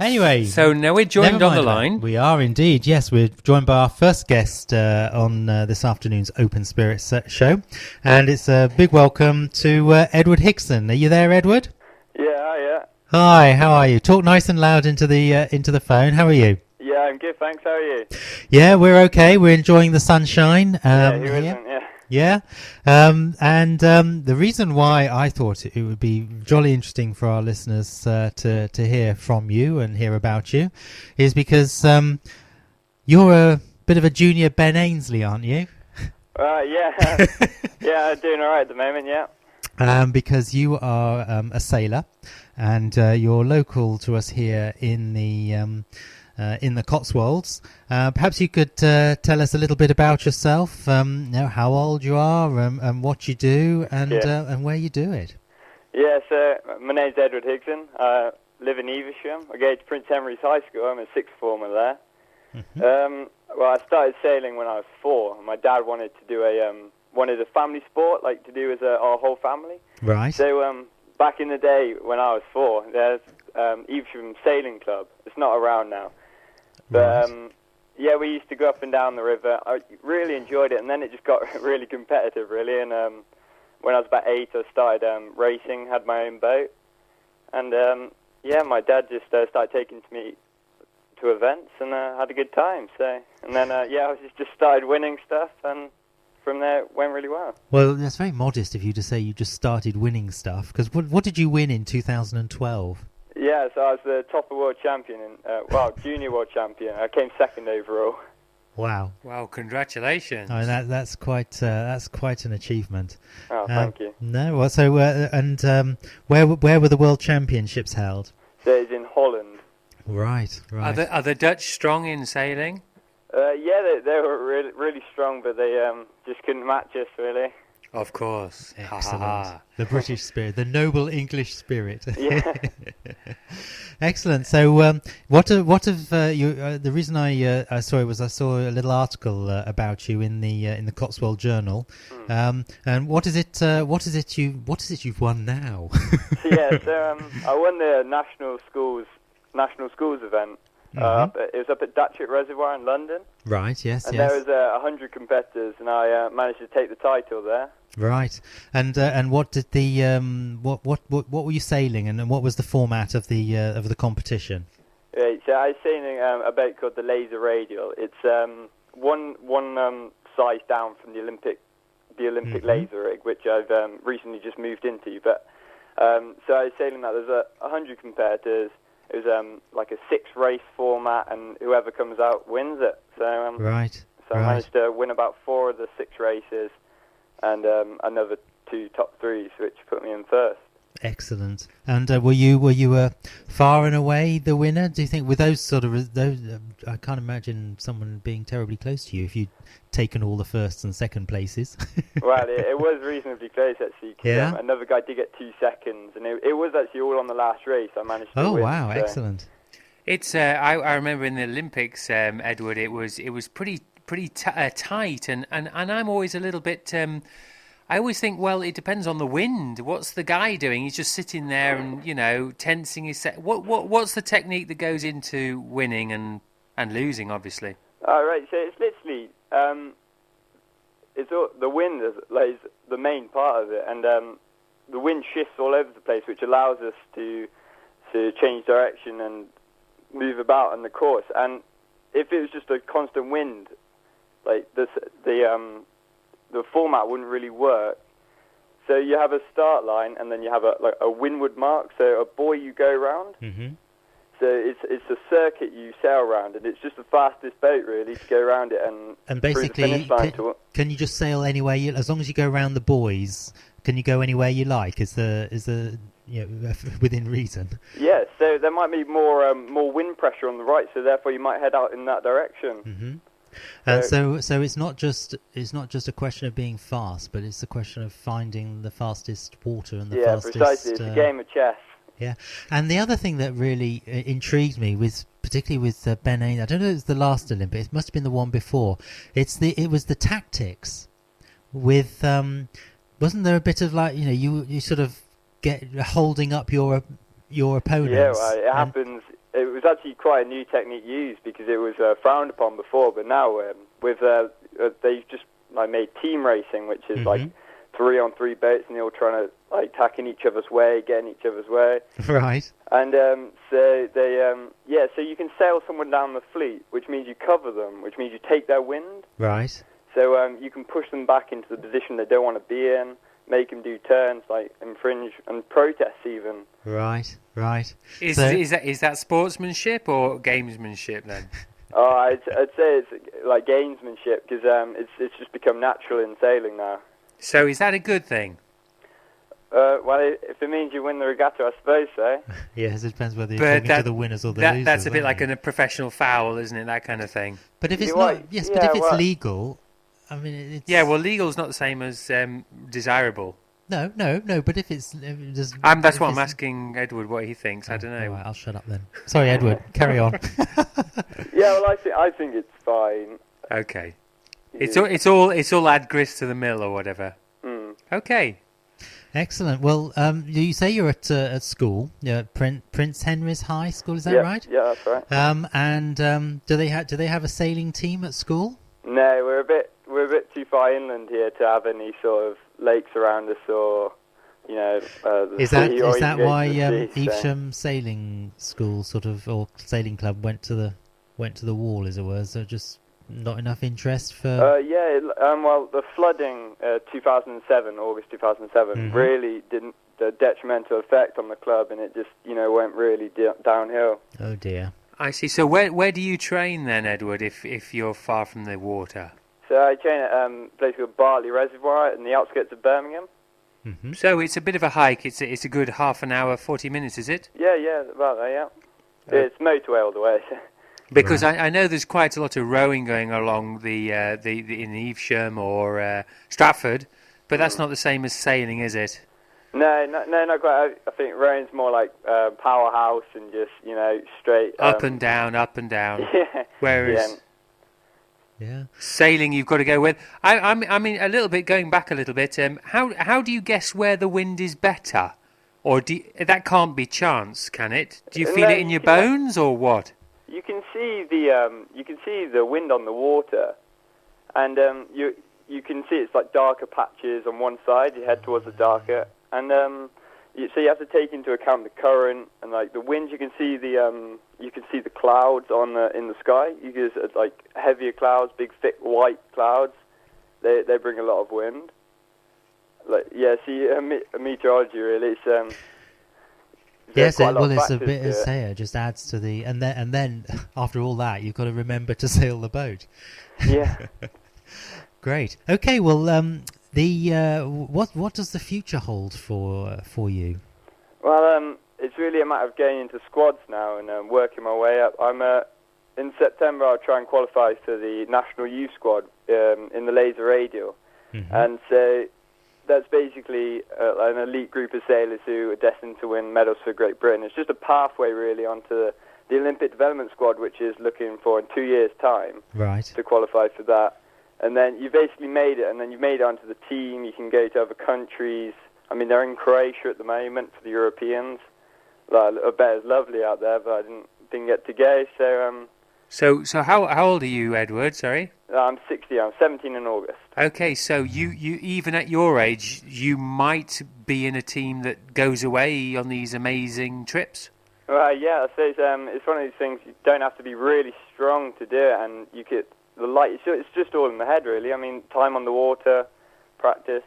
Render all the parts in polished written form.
Anyway, So now we're joined on the line. We are indeed. Yes, we're joined by our first guest on this afternoon's Open Spirits show, and it's a big welcome to Edward Hickson. Are you there, Edward? Yeah. Hi. How are you? Talk nice and loud into the phone. How are you? Yeah, I'm good, thanks. How are you? Yeah, we're okay. We're enjoying the sunshine. Who isn't? Yeah. The reason why I thought it would be jolly interesting for our listeners to hear from you and hear about you is because you're a bit of a junior Ben Ainsley, aren't you? Yeah. Yeah, I'm doing all right at the moment, yeah. Because you are a sailor and you're local to us here in the Cotswolds. Perhaps you could tell us a little bit about yourself, how old you are, and what you do, and where you do it. Yeah, so my name's Edward Hickson. I live in Evesham. I go to Prince Henry's High School. I'm a sixth former there. Mm-hmm. Well, I started sailing when I was 4. My dad wanted to do wanted a family sport, like to do with our whole family. Right. So back in the day when I was 4, there's Evesham Sailing Club. It's not around now. But yeah, we used to go up and down the river. I really enjoyed it, and then it just got really competitive, really. And when I was about 8, I started racing, had my own boat, and yeah, my dad just started taking me to events, and had a good time. So, and then yeah, I just started winning stuff, and from there it went really well. Well, that's very modest of you to say you just started winning stuff, because what did you win in 2012? Yeah, so I was the top of world champion, junior world champion. I came second overall. Wow! Wow! Congratulations! I mean, that's quite an achievement. Oh, thank you. No, well, so where were the world championships held? So it's in Holland. Right. Are the Dutch strong in sailing? Yeah, they were really strong, but they just couldn't match us, really. Of course. Excellent. The British spirit, the noble English spirit. Yeah. Excellent. So, what have you? The reason I saw it was I saw a little article about you in the Cotswold Journal. And what is it you've won now? Yeah. So I won the national schools event. It was up at Datchet Reservoir in London. Right. Yes. And there was 100 competitors, and I managed to take the title there. Right, and what did the what were you sailing, and what was the format of the competition? Right, so I was sailing a boat called the Laser Radial. It's one size down from the Olympic mm-hmm. laser rig, which I've recently just moved into. But so I was sailing that. There's 100 competitors. It was like a 6-race format, and whoever comes out wins it. So right. So I managed to win about 4 of the 6 races. And another 2 top 3s, which put me in first. Excellent. And were you far and away the winner? Do you think with those I can't imagine someone being terribly close to you if you'd taken all the first and second places. Well, it was reasonably close actually. Yeah. Another guy did get 2 seconds, and it was actually all on the last race. I managed to win. Oh wow! So. Excellent. It's I remember in the Olympics, Edward. It was pretty tight, and I'm always a little bit. I always think, well, it depends on the wind. What's the guy doing? He's just sitting there and tensing his set. What's the technique that goes into winning and losing? Obviously. Oh, right. So it's literally the wind is the main part of it, and the wind shifts all over the place, which allows us to change direction and move about on the course. And if it was just a constant wind, like the format wouldn't really work. So you have a start line, and then you have a windward mark, so a buoy you go around. Mm-hmm. So it's a circuit you sail around, and it's just the fastest boat really to go around it and basically can you just sail anywhere as long as you go around the buoys? Can you go anywhere you like? Is the within reason? Yeah. So there might be more wind pressure on the right, so therefore you might head out in that direction. Mm-hmm. And so it's not just a question of being fast, but it's a question of finding the fastest water and the fastest. Yeah, precisely. It's a game of chess. Yeah, and the other thing that really intrigued me was particularly with Ben Ainsley. I don't know if it was the last Olympics. It must have been the one before. It was the tactics. With wasn't there a bit of you sort of get holding up your opponents? Yeah, well, it happens it was actually quite a new technique used because it was frowned upon before, but now with they've just like made team racing, which is like 3-on-3 boats, and they're all trying to like tack in each other's way, get in each other's way. Right. And so they so you can sail someone down the fleet, which means you cover them, which means you take their wind. Right. So you can push them back into the position they don't want to be in, make them do turns, like infringe and protest even. Right. Right. Is that sportsmanship or gamesmanship then? Oh, I'd say it's like gamesmanship because it's just become natural in sailing now. So is that a good thing? Well, if it means you win the regatta, I suppose so. Yes, it depends whether you're talking to the winners or the losers. That's a bit like a professional foul, isn't it? That kind of thing. But if it's You're not, right. yes, Yeah, but if it's well- legal, I mean, it's Yeah, well, legal's not the same as desirable. no. But if it's, That's if what I'm it's- asking Edward what he thinks. I don't know. All right, I'll shut up then. Sorry, Edward. Carry on. Yeah, well, I think it's fine. Okay. Yeah. It's all add grist to the mill or whatever. Mm. Okay. Excellent. Well, you say you're at school, Prince Henry's High School. Is that Yeah, right? Yeah, that's right. And do they have a sailing team at school? No, we're a bit too far inland here to have any sort of lakes around us or, you know, the Is that sea, or even go why to the sea, so- Evesham Sailing School or sailing club went to the wall, as it were? So just not enough interest for. Well, the flooding, 2007, August 2007, really didn't the detrimental effect on the club, and it just went really downhill. Oh dear. I see. So where do you train then, Edward? If you're far from the water. So I train at a place called Bartley Reservoir in the outskirts of Birmingham. Mm-hmm. So it's a bit of a hike. It's a good half an hour, 40 minutes, is it? Yeah, about there. Yeah, it's motorway all the way. Because I know there's quite a lot of rowing going along the in Evesham or Stratford, but that's not the same as sailing, is it? No, not quite. I think rowing's more like powerhouse and just straight Up and down, up and down. Yeah. Whereas Yeah. sailing, you've got to go with. I mean, a little bit going back a little bit. How do you guess where the wind is better, or that can't be chance, can it? Do you feel it in your bones or what? You can see the wind on the water, and you can see it's like darker patches on one side. You head towards the darker, and so you have to take into account the current and like the wind. You can see the clouds in the sky. You get like heavier clouds, big thick white clouds. They bring a lot of wind. Meteorology really. Yes, quite a lot of it's a factors bit to as it. say it just adds to the and then after all that you've got to remember to sail the boat. Yeah. Great. Okay. Well, what does the future hold for you? Well, it's really a matter of getting into squads now and working my way up. In September I'll try and qualify for the national youth squad in the laser radial, and so that's basically an elite group of sailors who are destined to win medals for Great Britain. It's just a pathway really onto the Olympic Development Squad, which is looking for in 2 years' time Right. to qualify for that. And then you basically made it, and then you made it onto the team. You can go to other countries. I mean, they're in Croatia at the moment for the Europeans. I bet it's lovely out there, but I didn't get to go. So how old are you, Edward? Sorry. I'm 60. I'm 17 in August. Okay, so you even at your age, you might be in a team that goes away on these amazing trips. Well, yeah, I suppose it's one of these things. You don't have to be really strong to do it, and you get the light. It's just all in the head, really. I mean, time on the water, practice.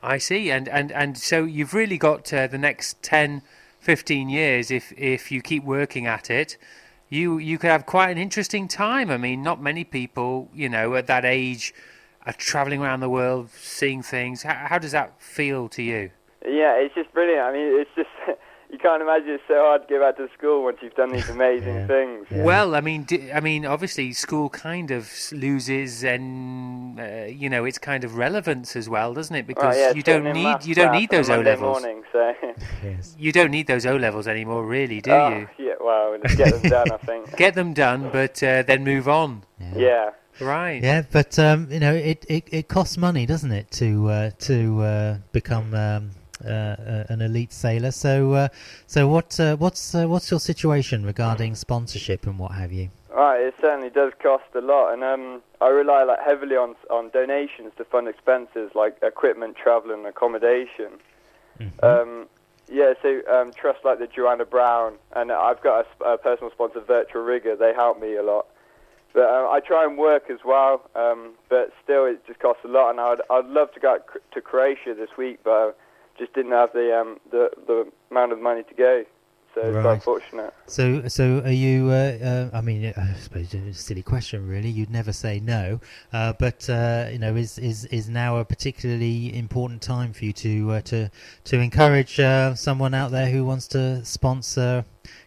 I see, and so you've really got the next 10, 15 years if you keep working at it. You could have quite an interesting time. I mean, not many people, at that age are travelling around the world, seeing things. How does that feel to you? Yeah, it's just brilliant. I mean, it's just, you can't imagine it's so hard to go back to school once you've done these amazing things. Yeah. Well, I mean, obviously, school kind of loses, and its kind of relevance as well, doesn't it? Because you don't need those O levels. Morning, so. Yes. You don't need those O levels anymore, really, do you? Yeah, well, let's get them done, I think. Get them done, but then move on. Yeah. Right. Yeah, but it costs money, doesn't it, to become an elite sailor. So what's your situation regarding sponsorship and what have you? Right, it certainly does cost a lot, and I rely heavily on donations to fund expenses like equipment, travel, and accommodation. So trusts like the Joanna Brown, and I've got a personal sponsor, Virtual Rigger. They help me a lot. But I try and work as well, but still it just costs a lot. And I'd love to go to Croatia this week, but I just didn't have the amount of money to go. So it's quite fortunate. So are you? I mean, I suppose it's a silly question, really. You'd never say no, but is now a particularly important time for you to encourage someone out there who wants to sponsor,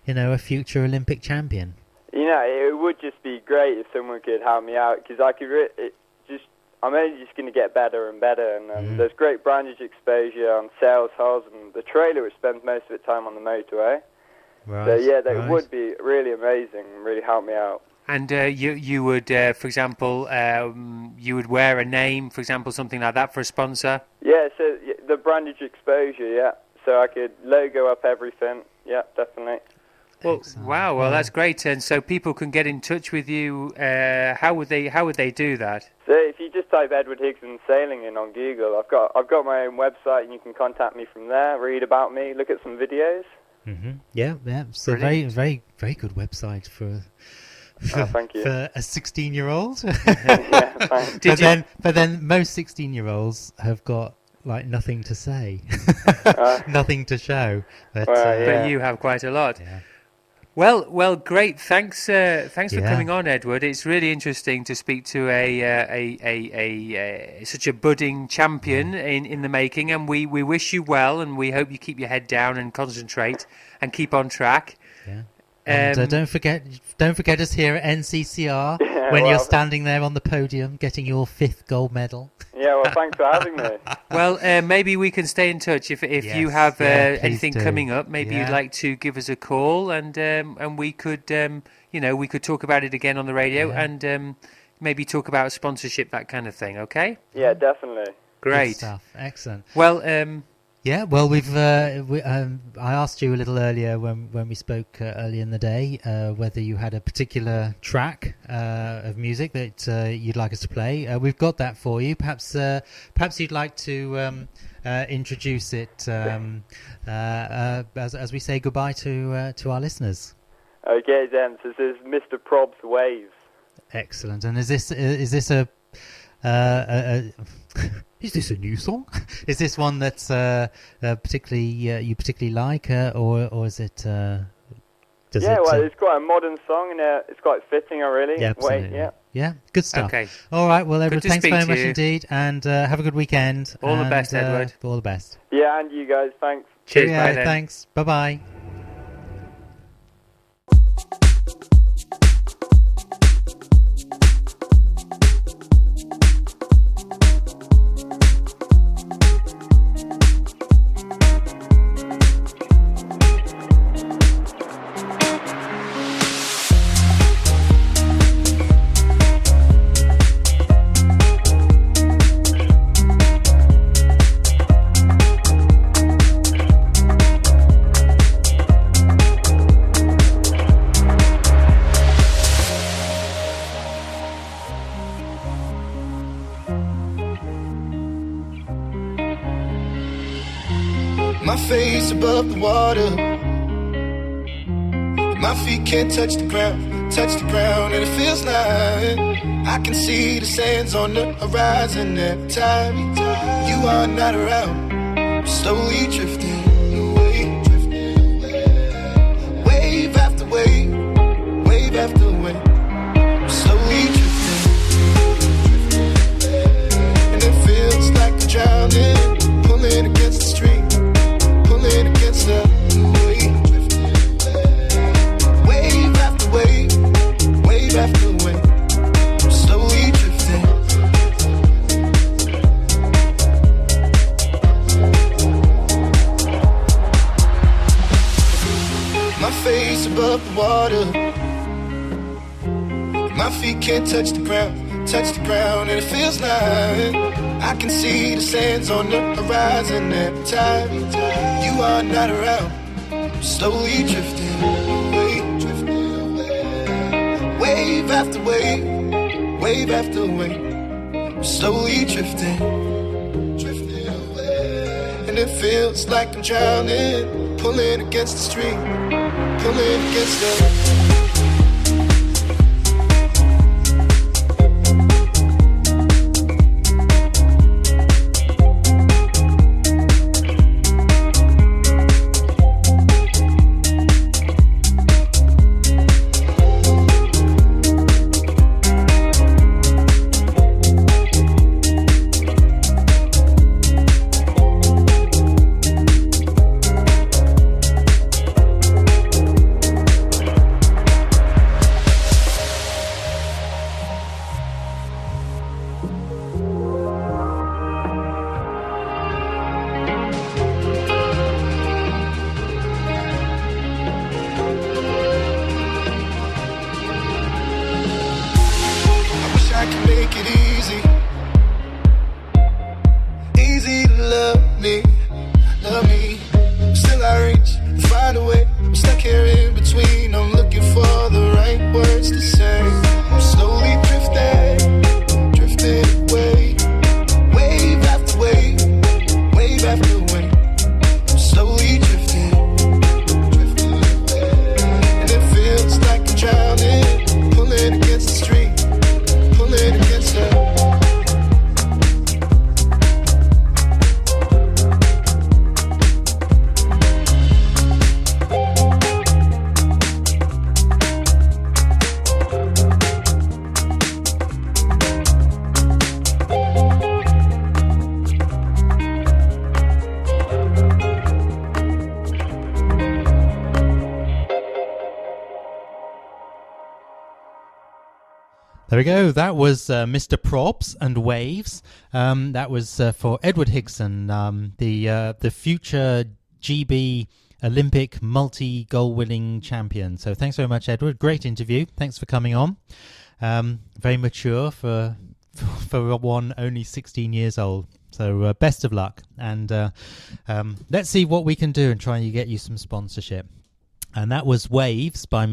a future Olympic champion? It would just be great if someone could help me out, because I'm only just going to get better and better, and there's great brandage exposure on sales halls and the trailer, which spends most of its time on the motorway. Right. So that would be really amazing and really help me out. And you would, for example, you would wear a name, for example, something like that for a sponsor? Yeah, so the brandage exposure, yeah. So I could logo up everything. Yeah, definitely. Well, Excellent. wow, well that's great. And so people can get in touch with you. How would they do that? So if you just type Edward Higson Sailing in on Google, I've got my own website, and you can contact me from there, read about me, look at some videos. Yeah. So very, very, very good website for thank you. For a 16-year-old. Yeah, thanks. But then most 16-year-olds have got nothing to say, nothing to show. But you have quite a lot. Yeah. Well, great. Thanks for coming on, Edward. It's really interesting to speak to a such a budding champion in the making, and we wish you well, and we hope you keep your head down and concentrate and keep on track. Yeah. And don't forget us here at NCCR when you're standing there on the podium getting your 5th gold medal. Yeah, well, thanks for having me. Well, maybe we can stay in touch if you have anything coming up. Maybe you'd like to give us a call, and we could we could talk about it again on the radio, and maybe talk about sponsorship, that kind of thing. Okay? Yeah, definitely. Great Good stuff. Excellent. Well, yeah, well, I asked you a little earlier when we spoke earlier in the day whether you had a particular track of music that you'd like us to play. We've got that for you. Perhaps you'd like to introduce it as we say goodbye to our listeners. Okay, then. So this is Mr. Prob's Waves. Excellent. And is this a is this a new song? Is this one that's particularly you particularly like, or is it? It's quite a modern song, and it's quite fitting, really. Yeah, absolutely. Yeah, good stuff. Okay. All right. Well, Edward, thanks very much you. Indeed, and have a good weekend. All the best, Edward. All the best. Yeah, and you guys. Thanks. Cheers. Yeah, bye then. thanks. Bye-bye. My face above the water, my feet can't touch the ground, and it feels like I can see the sands on the horizon every time you are not around. I'm slowly drifting away, wave after wave, wave after wave. I'm slowly drifting, and it feels like I'm drowning, pulling against the stream. Against the wave, wave after wave, wave after wave, I'm slowly drifting. My face above the water, my feet can't touch the ground, and it feels like I can see the sands on the horizon every time you are not around. I'm slowly drifting away, wave after wave, wave after wave. I'm slowly drifting away, and it feels like I'm drowning, pulling against the stream, pulling against the. I can make it easy, easy to love me, love me. Still I reach, find a way. I'm stuck here in between. I'm looking for the right words to say. I'm slowly drifting, drifting away, wave after wave, wave after wave. I'm slowly drifting, drifting away, and it feels like I'm drowning, pulling against the stream. Against her. There we go. That was Mr. Probs and Waves. That was for Edward Higson, the future GB Olympic multi-goal winning champion. So thanks very much, Edward. Great interview. Thanks for coming on. Very mature for one only 16 years old. So best of luck. And let's see what we can do and try and get you some sponsorship. And that was Waves by Mr.